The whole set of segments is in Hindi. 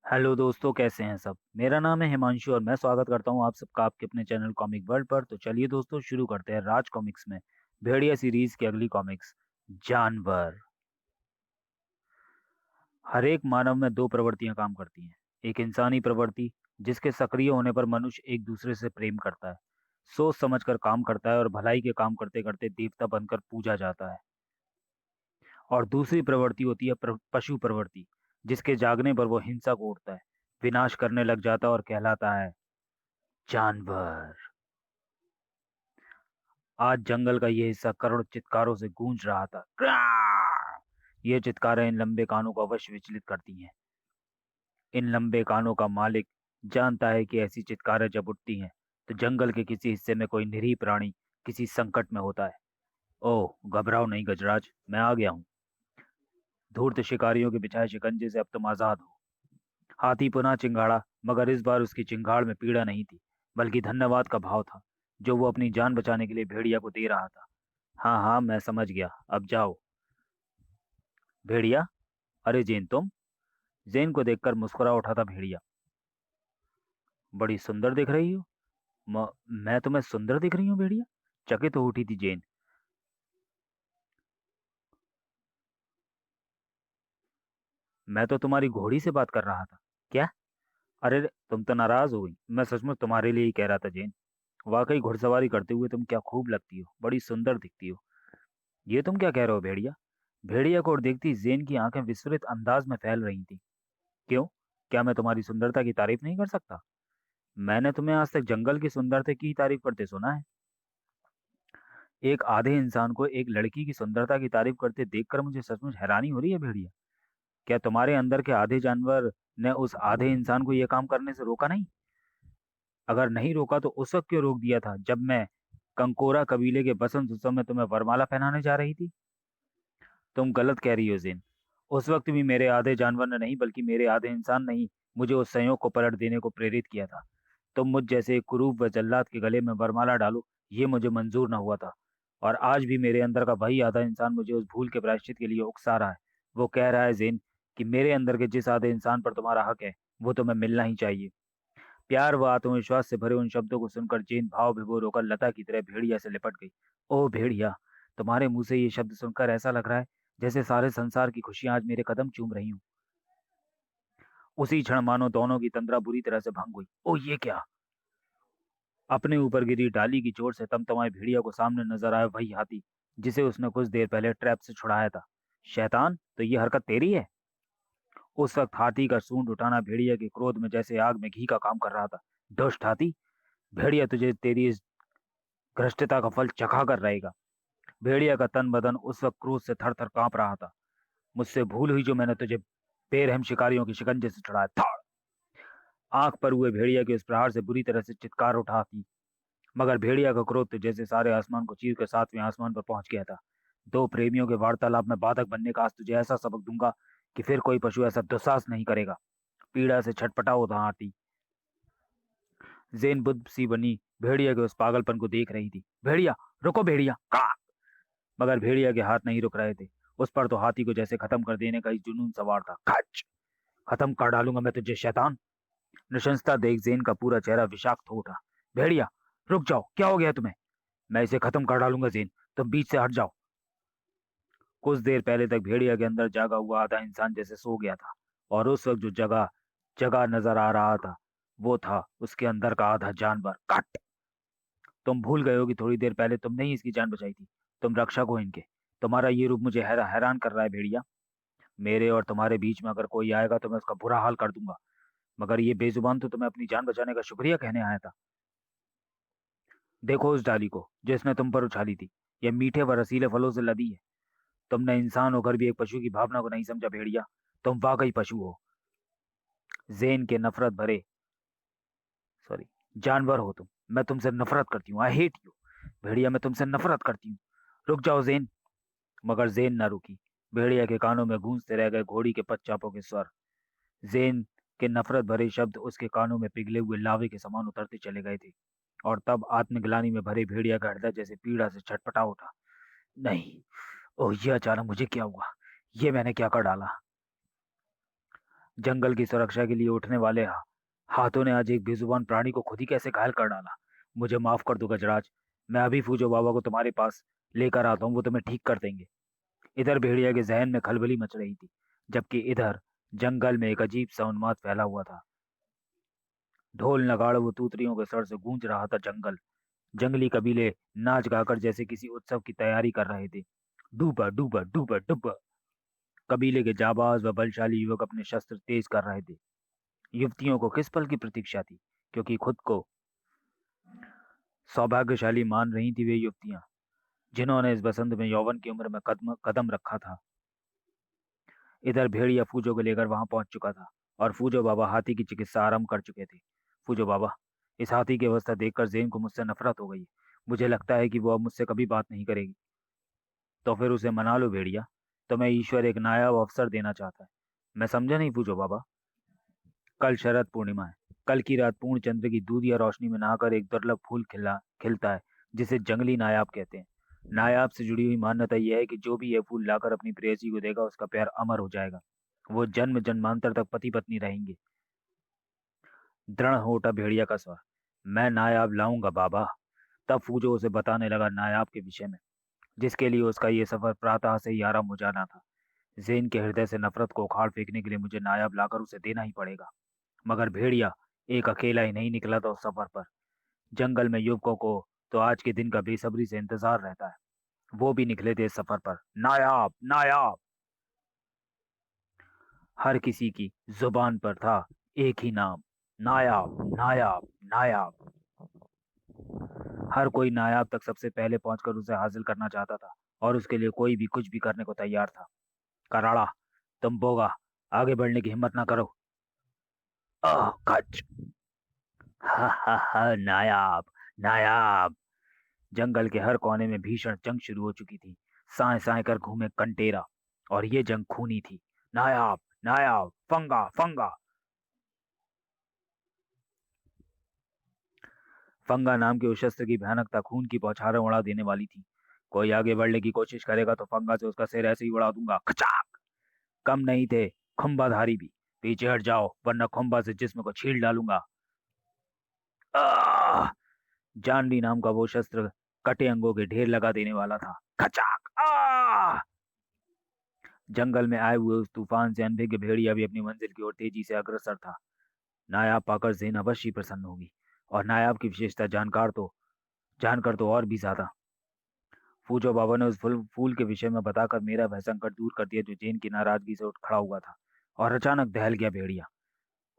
हेलो दोस्तों, कैसे हैं सब। मेरा नाम है हिमांशु और मैं स्वागत करता हूं आप सबका आपके अपने चैनल कॉमिक वर्ल्ड पर। तो चलिए दोस्तों, शुरू करते हैं राज कॉमिक्स में भेड़िया सीरीज की अगली कॉमिक्स, जानवर। हर एक मानव में दो प्रवृत्तियां काम करती हैं। एक इंसानी प्रवृत्ति, जिसके सक्रिय होने पर मनुष्य एक दूसरे से प्रेम करता है, सोच समझकर काम करता है और भलाई के काम करते करते देवता बनकर पूजा जाता है। और दूसरी प्रवृत्ति होती है पशु प्रवृत्ति, जिसके जागने पर वो हिंसा को उठता है, विनाश करने लग जाता है और कहलाता है जानवर। आज जंगल का ये हिस्सा करोड़ चित्कारों से गूंज रहा था। क्रां! ये चित्कारें इन लंबे कानों को अवश्य विचलित करती हैं। इन लंबे कानों का मालिक जानता है कि ऐसी चित्कारें जब उठती हैं तो जंगल के किसी हिस्से में कोई निरीह प्राणी किसी संकट में होता है। ओह, घबराओ नहीं गजराज, मैं आ गया हूँ। धूर्त शिकारियों के बिछाए शिकंजे से अब तुम आजाद हो। हाथी पुनः चिंगाड़ा, मगर इस बार उसकी चिंगाड़ में पीड़ा नहीं थी, बल्कि धन्यवाद का भाव था, जो वो अपनी जान बचाने के लिए भेड़िया को दे रहा था। हाँ हाँ, मैं समझ गया, अब जाओ। भेड़िया? अरे जेन, तुम? जेन को देखकर मुस्कुरा उठा था भेड़िया। बड़ी सुंदर दिख रही हो। म, मैं तुम्हें सुंदर दिख रही हूँ भेड़िया? चकित हो उठी थी जेन। मैं तो तुम्हारी घोड़ी से बात कर रहा था। क्या? अरे तुम तो नाराज हो गई। मैं सचमुच तुम्हारे लिए ही कह रहा था जेन। वाकई घुड़सवारी करते हुए तुम क्या खूब लगती हो, बड़ी सुंदर दिखती हो। ये तुम क्या कह रहे हो भेड़िया? भेड़िया को और देखती जेन की आंखें विस्फारित अंदाज में फैल रही थी। क्यों? क्या मैं तुम्हारी सुंदरता की तारीफ नहीं कर सकता? मैंने तुम्हें आज तक जंगल की सुंदरता की तारीफ करते सुना है। एक आधे इंसान को एक लड़की की सुंदरता की तारीफ करते देखकर मुझे सचमुच हैरानी हो रही है भेड़िया। क्या तुम्हारे अंदर के आधे जानवर ने उस आधे इंसान को यह काम करने से रोका नहीं? अगर नहीं रोका तो उस वक्त क्यों रोक दिया था, जब मैं कंकोरा कबीले के बसंत उत्सव में तुम्हें वरमाला पहनाने जा रही थी? तुम गलत कह रही हो जिन। उस वक्त भी मेरे आधे जानवर ने नहीं, बल्कि मेरे आधे इंसान ने ही मुझे उस संयोग को पलट देने को प्रेरित किया था। तुम मुझ जैसे एक कुरूप व जल्लाद के गले में वरमाला डालो, ये मुझे मंजूर न हुआ था। और आज भी मेरे अंदर का वही आधा इंसान मुझे उस भूल के प्रायश्चित के लिए उकसा रहा है। वो कह रहा है जेन, कि मेरे अंदर के जिस आधे इंसान पर तुम्हारा हक है, वो तुम्हें मिलना ही चाहिए। प्यार व आत्मविश्वास से भरे उन शब्दों को सुनकर जेन भाव विभोर होकर लता की तरह भेड़िया से लिपट गई। ओह भेड़िया, तुम्हारे मुंह से ये शब्द सुनकर ऐसा लग रहा है जैसे सारे संसार की खुशियां आज मेरे कदम चूम रही हूँ। उसी क्षण मानो दोनों की तंद्रा बुरी तरह से भंग हुई। ओह ये क्या! अपने ऊपर गिरी डाली की चोट से तमतमाए भेड़िया को सामने नजर आया वही हाथी, जिसे उसने कुछ देर पहले ट्रैप से छुड़ाया था। शैतान, तो ये हरकत तेरी है? उस वक्त हाथी का सूंड उठाना भेड़िया के क्रोध में जैसे आग में घी का काम कर रहा था। दुष्ट हाथी! भेड़िया तुझे तेरी इस भ्रष्टता का फल चखा कर रहेगा। भेड़िया का तन बदन उस वक्त क्रोध से थर थर कांप रहा था। मुझसे भूल हुई जो मैंने तुझे बेरहम शिकारियों के शिकंजे से छुड़ाया था। आंख पर हुए भेड़िया के उस प्रहार से बुरी तरह से चित्कार उठा थी, मगर भेड़िया का क्रोध तो जैसे सारे आसमान को चीर कर सातवें आसमान पर पहुंच गया था। दो प्रेमियों के वार्तालाप में बाधक बनने का आज तुझे ऐसा सबक दूंगा कि फिर कोई पशु ऐसा दुस्साहस नहीं करेगा। पीड़ा से छटपटा होता हाथी। जेन बुद्ध सी बनी भेड़िया के उस पागलपन को देख रही थी। भेड़िया, रुको भेड़िया का! मगर भेड़िया के हाथ नहीं रुक रहे थे। उस पर तो हाथी को जैसे खत्म कर देने का ही जुनून सवार था। खच! खत्म कर डालूंगा मैं तुझे शैतान। नृशंसता देख जेन का पूरा चेहरा विषाक्त हो उठा। भेड़िया, रुक जाओ, क्या हो गया तुम्हें? मैं इसे खत्म कर डालूंगा जेन, तुम बीच से हट जाओ। कुछ देर पहले तक भेड़िया के अंदर जागा हुआ आधा इंसान जैसे सो गया था, और उस वक्त जो जगह जगह नजर आ रहा था, वो था उसके अंदर का आधा जानवर। कट! तुम भूल गए हो कि थोड़ी देर पहले तुमने ही इसकी जान बचाई थी। तुम रक्षक हो इनके। तुम्हारा ये रूप मुझे हैरान कर रहा है भेड़िया। मेरे और तुम्हारे बीच में अगर कोई आएगा तो मैं उसका बुरा हाल कर दूंगा, मगर ये बेजुबान तो तुम्हें अपनी जान बचाने का शुक्रिया कहने आया था। देखो उस डाली को जिसने तुम पर उछाली थी। यह मीठे व रसीले फलों से लदी है। तुमने इंसान होकर भी एक पशु की भावना को नहीं समझा भेड़िया। तुम वाकई पशु हो। जेन के नफरत भरे, सॉरी, जानवर हो तुम। मैं तुमसे नफरत करती हूँ। I hate you. भेड़िया, मैं तुमसे नफरत करती हूँ। रुक जाओ जेन। मगर जेन ना रुकी। भेड़िया के कानों में गूंजते रह गए घोड़ी के पदचापों के स्वर। जेन के नफरत भरे शब्द उसके कानों में पिघले हुए लावे के समान उतरते चले गए थे। और तब आत्मग्लानि में भरे भेड़िया का हृदय जैसे पीड़ा से छटपटा उठा। नहीं! ओह ये अचानक मुझे क्या हुआ? ये मैंने क्या कर डाला? जंगल की सुरक्षा के लिए उठने वाले हाथों ने आज एक बेजुबान प्राणी को खुद ही कैसे घायल कर डाला। मुझे माफ कर दो गजराज। मैं अभी फूजो बाबा को तुम्हारे पास लेकर आता हूँ, वो तुम्हें ठीक कर देंगे। इधर भेड़िया के जहन में खलबली मच रही थी, जबकि इधर जंगल में एक अजीब सा उन्माद फैला हुआ था। ढोल नगाड़ों व तूतरियों के सर से गूंज रहा था जंगल। जंगली कबीले नाच गाकर जैसे किसी उत्सव की तैयारी कर रहे थे। डूबा डूबा डूबा डूबा। कबीले के जाबाज व बलशाली युवक अपने शस्त्र तेज कर रहे थे। युवतियों को किस पल की प्रतीक्षा थी, क्योंकि खुद को सौभाग्यशाली मान रही थी वे युवतियां, जिन्होंने इस बसंत में यौवन की उम्र में कदम कदम रखा था। इधर भेड़िया फूजो को लेकर वहां पहुंच चुका था, और फूजो बाबा हाथी की चिकित्सा आरंभ कर चुके थे। फूजो बाबा, इस हाथी की अवस्था देखकर जेन को मुझसे नफरत हो गई। मुझे लगता है कि वो अब मुझसे कभी बात नहीं करेगी। तो फिर उसे मना लो भेड़िया। तुम्हें ईश्वर एक नायाब अवसर देना चाहता है। मैं समझा नहीं फूजो बाबा। कल शरद पूर्णिमा है। कल की रात पूर्ण चंद्र की दूध या रोशनी में नहाकर एक दुर्लभ फूल खिलता है, जिसे जंगली नायाब कहते हैं। नायाब से जुड़ी हुई मान्यता यह है कि जो भी यह फूल लाकर अपनी प्रेयसी को देगा, उसका प्यार अमर हो जाएगा। वो जन्म जन्मांतर तक पति पत्नी रहेंगे। दृढ़ हो उठा भेड़िया का स्वर। मैं नायाब लाऊंगा बाबा। तब फूजो उसे बताने लगा नायाब के विषय में, जिसके लिए उसका ये सफर प्रातः से ही आरंभ हो जाना था। जेन के हृदय से नफरत को उखाड़ फेंकने के लिए मुझे नायाब लाकर उसे देना ही पड़ेगा। मगर भेड़िया एक अकेला ही नहीं निकला था उस सफर पर। जंगल में युवकों को तो आज के दिन का बेसब्री से इंतजार रहता है। वो भी निकले थे इस सफर पर। नायाब नायाब। हर किसी की जुबान पर था एक ही नाम, नायाब नायाब नायाब। हर कोई नायाब तक सबसे पहले पहुंचकर उसे हासिल करना चाहता था, और उसके लिए कोई भी कुछ भी करने को तैयार था। कराड़ा, तुम बोगा, आगे बढ़ने की हिम्मत ना करो। खच। हा हा हा, नायाब नायाब। जंगल के हर कोने में भीषण जंग शुरू हो चुकी थी। साए साए कर घूमे कंटेरा, और ये जंग खूनी थी। नायाब नायाब, फंगा फंगा। फंगा नाम के उस शस्त्र की भयानकता खून की बौछारें उड़ा देने वाली थी। कोई आगे बढ़ने की कोशिश करेगा तो फंगा से उसका सिर ऐसे ही उड़ा दूंगा, खचाक। कम नहीं थे खुम्बाधारी भी। पीछे हट जाओ, वरना खुम्बा से जिस्म को छील डालूंगा। आह! जानवी नाम का वो शस्त्र कटे अंगों के ढेर लगा देने वाला था। खचाक। जंगल में आए हुए उस तूफान से अनभिज्ञ भेड़िया भी अपनी मंजिल की ओर तेजी से अग्रसर था। नायाब पाकर जेन अवश्य ही प्रसन्न होगी, और नायाब की विशेषता जानकर तो और भी ज्यादा। फूजो बाबा ने उस फूल के विषय में बताकर मेरा भय संकट दूर कर दिया, जो जेन की नाराजगी से उठ खड़ा हुआ था। और अचानक दहल गया भेड़िया।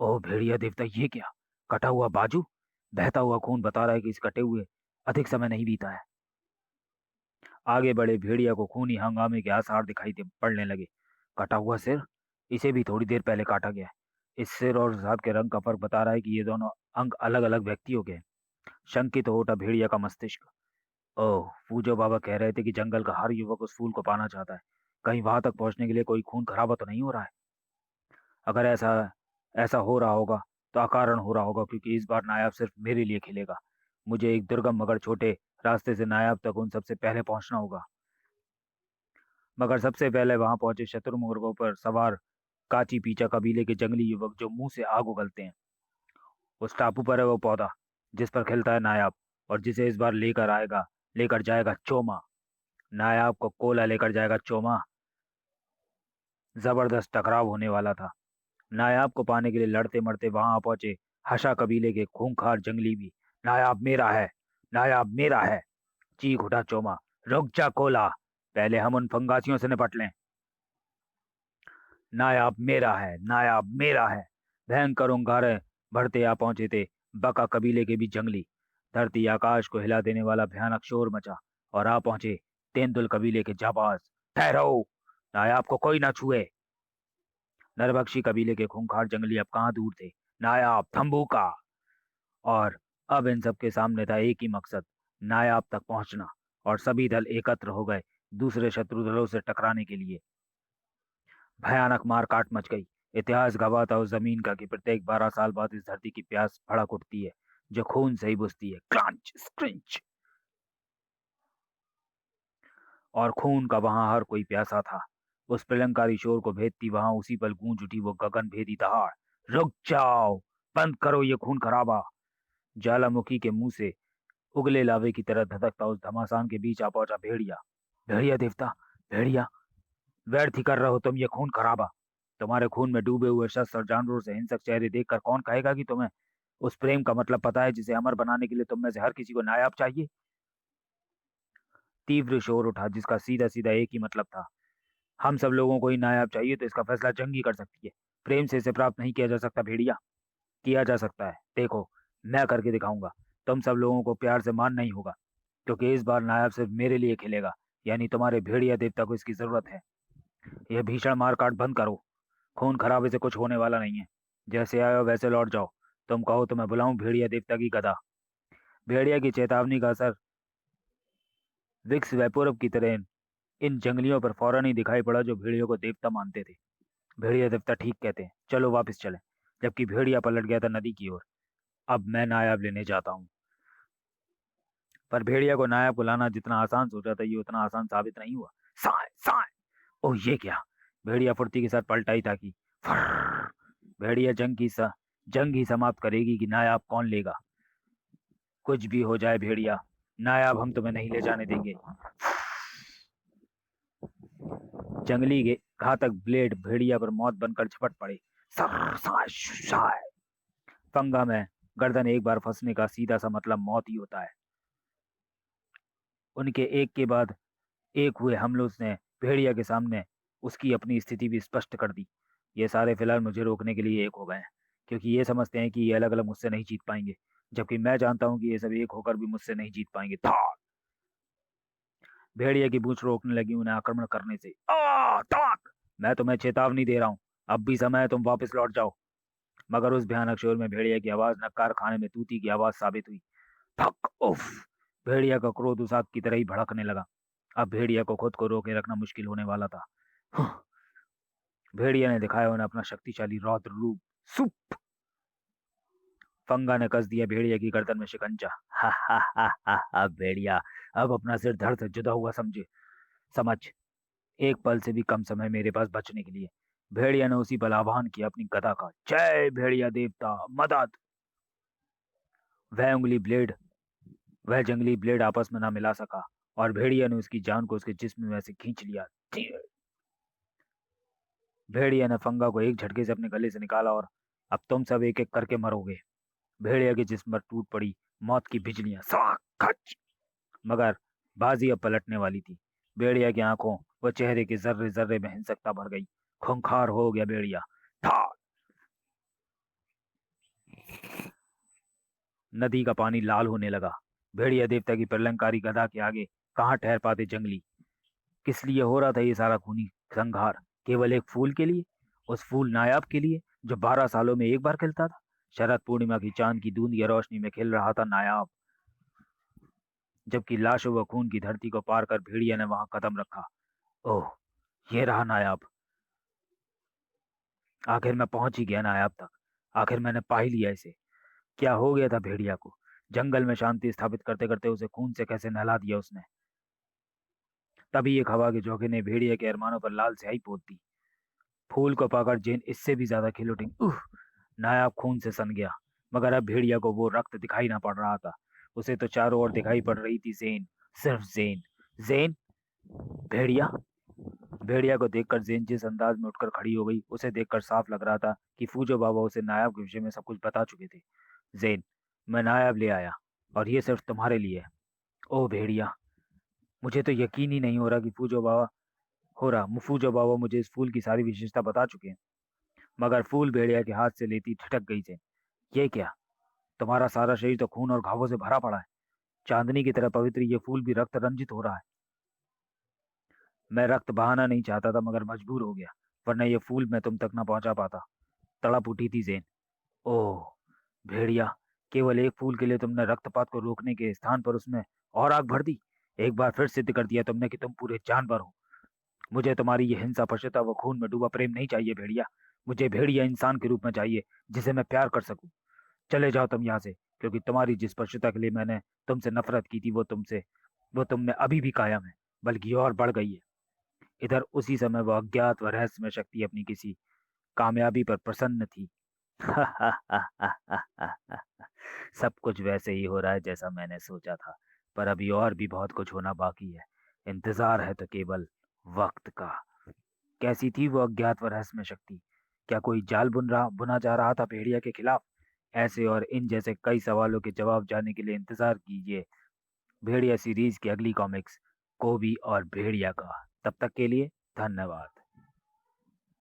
ओह भेड़िया देवता, ये क्या? कटा हुआ बाजू? बहता हुआ खून बता रहा है कि इस कटे हुए अधिक समय नहीं बीता है। आगे बढ़े भेड़िया को खूनी हंगामे के आसार दिखाई दे पड़ने लगे। कटा हुआ सिर? इसे भी थोड़ी देर पहले काटा गया है। इस सिर और हाथ के रंग का फर्क बता रहा है कि ये दोनों अंग अलग अलग व्यक्तियों के हैं। शंकित हो उठा भेड़िया का मस्तिष्क। ओह, पूजो बाबा कह रहे थे कि जंगल का हर युवक उस फूल को पाना चाहता है। कहीं वहां तक पहुंचने के लिए कोई खून खराबा तो नहीं हो रहा है? अगर ऐसा ऐसा हो रहा होगा तो अकारण हो रहा होगा, क्योंकि इस बार नायाब सिर्फ मेरे लिए खेलेगा। मुझे एक दुर्गम मगर छोटे रास्ते से नायाब तक उन सबसे पहले पहुंचना होगा। मगर सबसे पहले वहां पहुंचे शत्रुमुर्गों पर सवार काची पीचा कबीले के जंगली युवक, जो मुंह से आग उगलते हैं। उस टापू पर है वो पौधा जिस पर खिलता है नायाब, और जिसे इस बार लेकर जाएगा चोमा। नायाब को कोला लेकर जाएगा चोमा। जबरदस्त टकराव होने वाला था। नायाब को पाने के लिए लड़ते मरते वहां पहुंचे हशा कबीले के खूंखार जंगली भी। नायाब मेरा है, नायाब मेरा है, चीख उठा चोमा। रुक जा कोला, पहले हम उन फंगासियों से निपट लें। नायाब मेरा है, नायाब मेरा है। भयंकर हुंकारे भरते आ पहुंचे थे बका कबीले के भी जंगली। धरती आकाश को हिला देने वाला भयानक शोर मचा, और आ पहुंचे तेंदुल कबीले के जाबाज। ठहरो, नायाब को कोई ना छुए। नरभक्षी कबीले के खूंखार जंगली अब कहाँ दूर थे। नायाब थम्बूका। और अब इन सब के सामने था एक ही मकसद, नायाब तक पहुंचना। और सभी दल एकत्र हो गए दूसरे शत्रु दलों से टकराने के लिए। भयानक मारकाट मच गई। इतिहास गवाह था उस जमीन का कि प्रत्येक 12 साल बाद इस धरती की प्यास भड़क उठती है, जो खून से ही बुझती है। क्रंच स्क्रिंच। और खून का वहां हर कोई प्यासा था। उस प्रलंकारी शोर को भेदती वहां उसी पल गूंज उठी वो गगन भेदी दहाड़। रुक जाओ, बंद करो ये खून खराबा। ज्वालामुखी के मुंह से उगले लावे की तरह धधकता उस घमासान के बीच आ पहुंचा भेड़िया। भेड़िया देवता, भेड़िया, व्यर्थ ही कर रहे हो तुम ये खून खराबा। तुम्हारे खून में डूबे हुए शस्त्र और जानवरों से हिंसक चेहरे देखकर कौन कहेगा कि तुम्हें उस प्रेम का मतलब पता है जिसे अमर बनाने के लिए तुम में से हर किसी को नायाब चाहिए। तीव्र शोर उठा जिसका सीधा सीधा एक ही मतलब था, हम सब लोगों को ही नायाब चाहिए। तो इसका फैसला जंग ही कर सकती है, प्रेम से इसे प्राप्त नहीं किया जा सकता भेड़िया। किया जा सकता है, देखो, मैं करके दिखाऊंगा। तुम सब लोगों को प्यार से मानना ही होगा, क्योंकि इस बार नायब सिर्फ मेरे लिए खेलेगा, यानी तुम्हारे भेड़िया देवता को इसकी जरूरत है। यह भीषण मारकाट बंद करो, खून खराबे से कुछ होने वाला नहीं है। जैसे आए हो वैसे लौट जाओ। तुम कहो तो मैं बुलाऊं भेड़िया देवता की गदा। भेड़िया की चेतावनी का असर विक्स वैपोरव की तरह इन जंगलियों पर फौरन ही दिखाई पड़ा जो भेड़ियों को देवता मानते थे। भेड़िया देवता ठीक कहते हैं, चलो वापस चलें। जबकि भेड़िया पलट गया था नदी की ओर। अब मैं नायाब लेने जाता हूँ। पर भेड़िया को नायब को लाना जितना आसान सोचा था ये उतना आसान साबित नहीं हुआ। साय साय, ओह ये क्या। भेड़िया फुर्ती के साथ पलटा ही था कि फर्र। भेड़िया जंग ही समाप्त करेगी कि नायाब कौन लेगा। कुछ भी हो जाए भेड़िया, नायाब हम तुम्हें नहीं ले जाने देंगे। जंगली घातक ब्लेड भेड़िया पर मौत बनकर झपट पड़े। सर साय साय। पंगा में गर्दन एक बार फंसने का सीधा सा मतलब मौत ही होता है। उनके एक के बाद एक हुए हमलों ने भेड़िया के सामने उसकी अपनी स्थिति भी स्पष्ट कर दी। ये सारे फिलहाल मुझे रोकने के लिए एक हो गए हैं, क्योंकि ये समझते हैं कि ये अलग अलग मुझसे नहीं जीत पाएंगे, जबकि मैं जानता हूं कि ये सब एक होकर भी मुझसे नहीं जीत पाएंगे। था भेड़िया की पूंछ रोकने लगी उन्हें आक्रमण करने से। ताक! मैं तुम्हें चेतावनी दे रहा हूँ, अब भी समय है, तुम वापस लौट जाओ। मगर उस भयानक शोर में भेड़िया की आवाज न कारखाने में तूती की आवाज साबित हुई। थक उफ। भेड़िया का क्रोध उस आग की तरह ही भड़कने लगा। अब भेड़िया को खुद को रोके रखना मुश्किल होने वाला था। भेड़िया ने दिखाया उन्हें अपना शक्तिशाली रौद्र रूप। सुप। फंगा ने कस दिया भेड़िया की गर्दन में शिकंजा। हा हा हा हा हा भेड़िया, अब अपना सिर धड़ से जुदा हुआ समझ। एक पल से भी कम समय मेरे पास बचने के लिए। भेड़िया ने उसी पल आह्वान किया अपनी गदा का। जय भेड़िया देवता, मदद। वह उंगली ब्लेड वह जंगली ब्लेड आपस में ना मिला सका और भेड़िया ने उसकी जान को उसके जिस्म में से खींच लिया। भेड़िया ने फंगा को एक झटके से अपने गले से निकाला और अब तुम सब एक एक करके मरोगे। भेड़िया के जिस्म पर टूट पड़ी मौत की बिजलियां। सवाक खच। मगर बाजी अब पलटने वाली थी। भेड़िया की आंखों व चेहरे के जर्रे जर्रे में हिंसकता भर गई। खूंखार हो गया भेड़िया। था। नदी का पानी लाल होने लगा। भेड़िया देवता की प्रलंकारी गदा के आगे कहाँ ठहर पाते जंगली। किस लिए हो रहा था ये सारा खूनी संहार? केवल एक फूल के लिए, उस फूल नायाब के लिए जो 12 सालों में एक बार खिलता था। शरद पूर्णिमा की चांद की दूंधी रोशनी में खिल रहा था नायाब। जबकि लाशों व खून की धरती को पार कर भेड़िया ने वहां कदम रखा। ओह, ये रहा नायाब। आखिर मैं पहुंच ही गया नायाब तक। आखिर मैंने पा ही लिया इसे। क्या हो गया था भेड़िया को? जंगल में शांति स्थापित करते करते उसे खून से कैसे नहला दिया उसने। तभी एक हवा के झोंके ने भेड़िया के अरमानों पर लाल स्याही पोत दी। फूल को पाकर जेन इससे भी ज्यादा खिल उठी। नायाब खून से सन गया। मगर अब भेड़िया को वो रक्त दिखाई ना पड़ रहा था। उसे तो चारों ओर दिखाई पड़ रही थी जेन, सिर्फ जेन। जेन। भेड़िया। भेड़िया को देखकर जेन जिस अंदाज में उठकर खड़ी हो गई उसे देखकर साफ लग रहा था कि फूजो बाबा उसे नायाब के विषय में सब कुछ बता चुके थे। जेन, मैं नायाब ले आया, और ये सिर्फ तुम्हारे लिए है। ओ भेड़िया, मुझे तो यकीन ही नहीं हो रहा कि फूजो बाबा मुझे इस फूल की सारी विशेषता बता चुके हैं। मगर फूल भेड़िया के हाथ से लेती ठिठक गई जेन। ये क्या, तुम्हारा सारा शरीर तो खून और घावों से भरा पड़ा है। चांदनी की तरह पवित्र ये फूल भी रक्त रंजित हो रहा है। मैं रक्त बहाना नहीं चाहता था मगर मजबूर हो गया, वरना ये फूल मैं तुम तक ना पहुंचा पाता। तड़प उठी थी जेन। ओह भेड़िया, केवल एक फूल के लिए तुमने रक्तपात को रोकने के स्थान पर उसमें और आग भर दी। एक बार फिर सिद्ध कर दिया तुमने कि तुम पूरे जानवर हो। मुझे तुम्हारी ये हिंसा, पशुता व खून में डूबा प्रेम नहीं चाहिए भेड़िया। मुझे भेड़िया इंसान के रूप में चाहिए, जिसे मैं प्यार कर सकूं। चले जाओ तुम यहाँ से, क्योंकि तुम्हारी जिस पशुता के लिए मैंने तुमसे नफरत की थी वो तुम में अभी भी कायम है, बल्कि और बढ़ गई है। इधर उसी समय वह अज्ञात व रहस्यमय शक्ति अपनी किसी कामयाबी पर प्रसन्न थी। सब कुछ वैसे ही हो रहा है जैसा मैंने सोचा था, पर अभी और भी बहुत कुछ होना बाकी है। इंतजार है तो केवल वक्त का। कैसी थी वो अज्ञात व रहस्यमय शक्ति? क्या कोई जाल बुना जा रहा था भेड़िया के खिलाफ? ऐसे और इन जैसे कई सवालों के जवाब जानने के लिए इंतजार कीजिए भेड़िया सीरीज की अगली कॉमिक्स, कोबी और भेड़िया का। तब तक के लिए धन्यवाद।